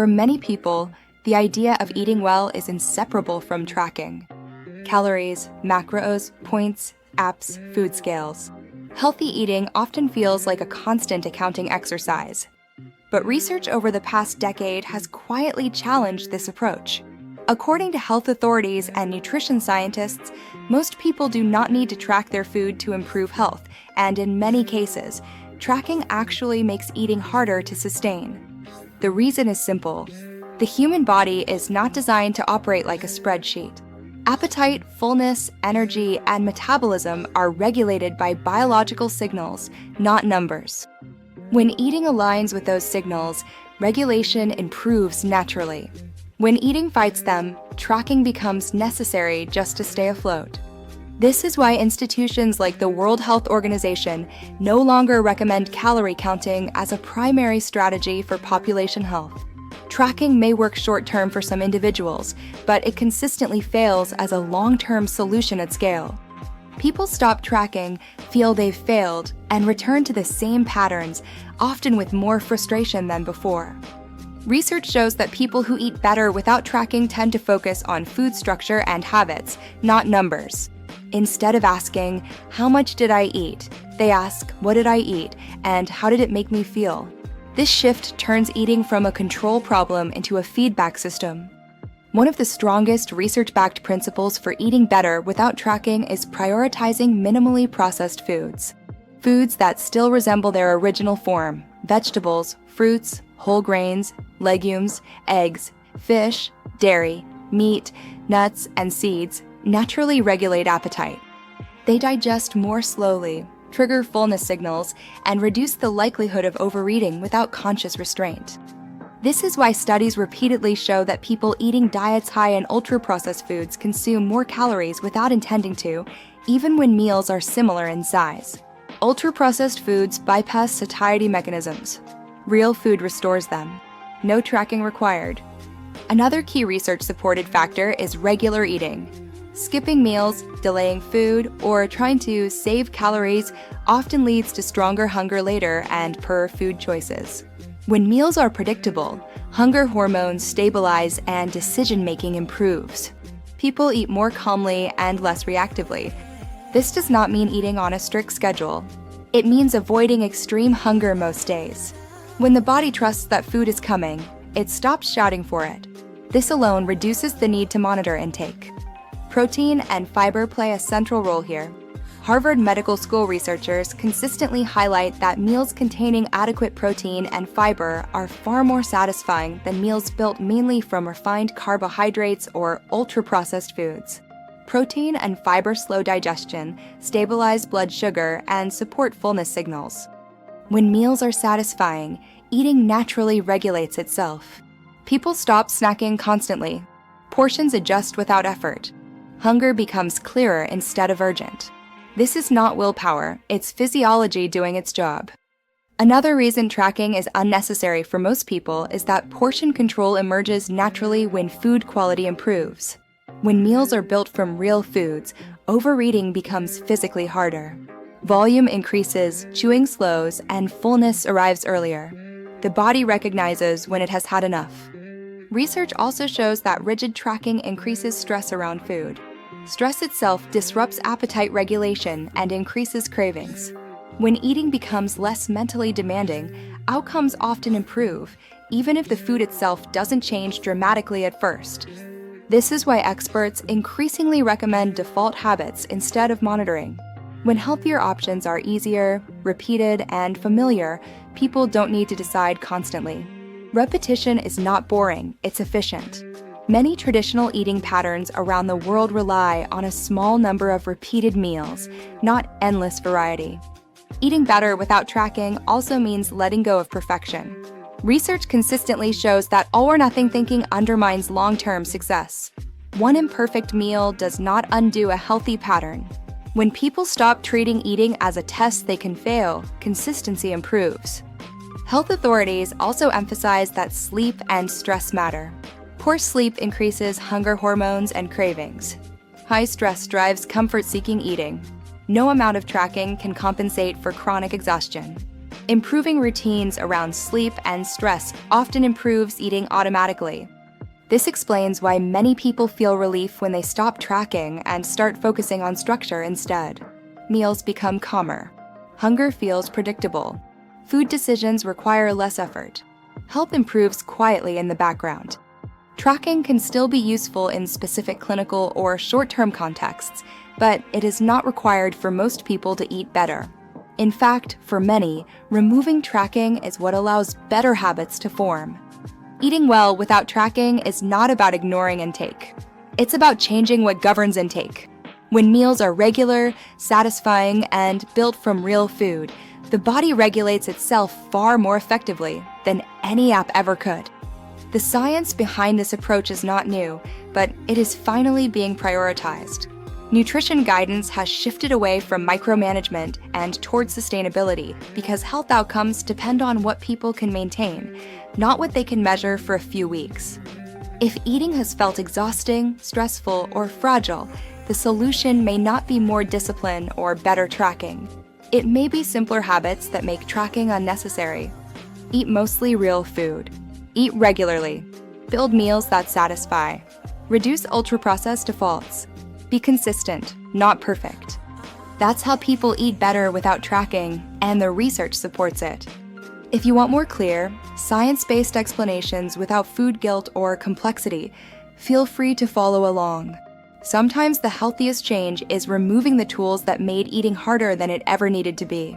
For many people, the idea of eating well is inseparable from tracking. Calories, macros, points, apps, food scales. Healthy eating often feels like a constant accounting exercise. But research over the past decade has quietly challenged this approach. According to health authorities and nutrition scientists, most people do not need to track their food to improve health, and in many cases, tracking actually makes eating harder to sustain. The reason is simple. The human body is not designed to operate like a spreadsheet. Appetite, fullness, energy, and metabolism are regulated by biological signals, not numbers. When eating aligns with those signals, regulation improves naturally. When eating fights them, tracking becomes necessary just to stay afloat. This is why institutions like the World Health Organization no longer recommend calorie counting as a primary strategy for population health. Tracking may work short-term for some individuals, but it consistently fails as a long-term solution at scale. People stop tracking, feel they've failed, and return to the same patterns, often with more frustration than before. Research shows that people who eat better without tracking tend to focus on food structure and habits, not numbers. Instead of asking, "How much did I eat?" they ask, "What did I eat?" and "How did it make me feel?" This shift turns eating from a control problem into a feedback system. One of the strongest research-backed principles for eating better without tracking is prioritizing minimally processed foods. Foods that still resemble their original form: vegetables, fruits, whole grains, legumes, eggs, fish, dairy, meat, nuts, and seeds naturally regulate appetite. They digest more slowly, trigger fullness signals, and reduce the likelihood of overeating without conscious restraint. This is why studies repeatedly show that people eating diets high in ultra-processed foods consume more calories without intending to, even when meals are similar in size. Ultra-processed foods bypass satiety mechanisms. Real food restores them. No tracking required. Another key research-supported factor is regular eating. Skipping meals, delaying food, or trying to save calories often leads to stronger hunger later and poorer food choices. When meals are predictable, hunger hormones stabilize and decision-making improves. People eat more calmly and less reactively. This does not mean eating on a strict schedule. It means avoiding extreme hunger most days. When the body trusts that food is coming, it stops shouting for it. This alone reduces the need to monitor intake. Protein and fiber play a central role here. Harvard Medical School researchers consistently highlight that meals containing adequate protein and fiber are far more satisfying than meals built mainly from refined carbohydrates or ultra-processed foods. Protein and fiber slow digestion, stabilize blood sugar, and support fullness signals. When meals are satisfying, eating naturally regulates itself. People stop snacking constantly. Portions adjust without effort. Hunger becomes clearer instead of urgent. This is not willpower, it's physiology doing its job. Another reason tracking is unnecessary for most people is that portion control emerges naturally when food quality improves. When meals are built from real foods, overeating becomes physically harder. Volume increases, chewing slows, and fullness arrives earlier. The body recognizes when it has had enough. Research also shows that rigid tracking increases stress around food. Stress itself disrupts appetite regulation and increases cravings. When eating becomes less mentally demanding, outcomes often improve, even if the food itself doesn't change dramatically at first. This is why experts increasingly recommend default habits instead of monitoring. When healthier options are easier, repeated, and familiar, people don't need to decide constantly. Repetition is not boring, it's efficient. Many traditional eating patterns around the world rely on a small number of repeated meals, not endless variety. Eating better without tracking also means letting go of perfection. Research consistently shows that all-or-nothing thinking undermines long-term success. One imperfect meal does not undo a healthy pattern. When people stop treating eating as a test they can fail, consistency improves. Health authorities also emphasize that sleep and stress matter. Poor sleep increases hunger hormones and cravings. High stress drives comfort-seeking eating. No amount of tracking can compensate for chronic exhaustion. Improving routines around sleep and stress often improves eating automatically. This explains why many people feel relief when they stop tracking and start focusing on structure instead. Meals become calmer. Hunger feels predictable. Food decisions require less effort. Health improves quietly in the background. Tracking can still be useful in specific clinical or short-term contexts, but it is not required for most people to eat better. In fact, for many, removing tracking is what allows better habits to form. Eating well without tracking is not about ignoring intake. It's about changing what governs intake. When meals are regular, satisfying, and built from real food, the body regulates itself far more effectively than any app ever could. The science behind this approach is not new, but it is finally being prioritized. Nutrition guidance has shifted away from micromanagement and towards sustainability because health outcomes depend on what people can maintain, not what they can measure for a few weeks. If eating has felt exhausting, stressful, or fragile, the solution may not be more discipline or better tracking. It may be simpler habits that make tracking unnecessary. Eat mostly real food. Eat regularly. Build meals that satisfy. Reduce ultra-processed defaults. Be consistent, not perfect. That's how people eat better without tracking, and the research supports it. If you want more clear, science-based explanations without food guilt or complexity, feel free to follow along. Sometimes the healthiest change is removing the tools that made eating harder than it ever needed to be.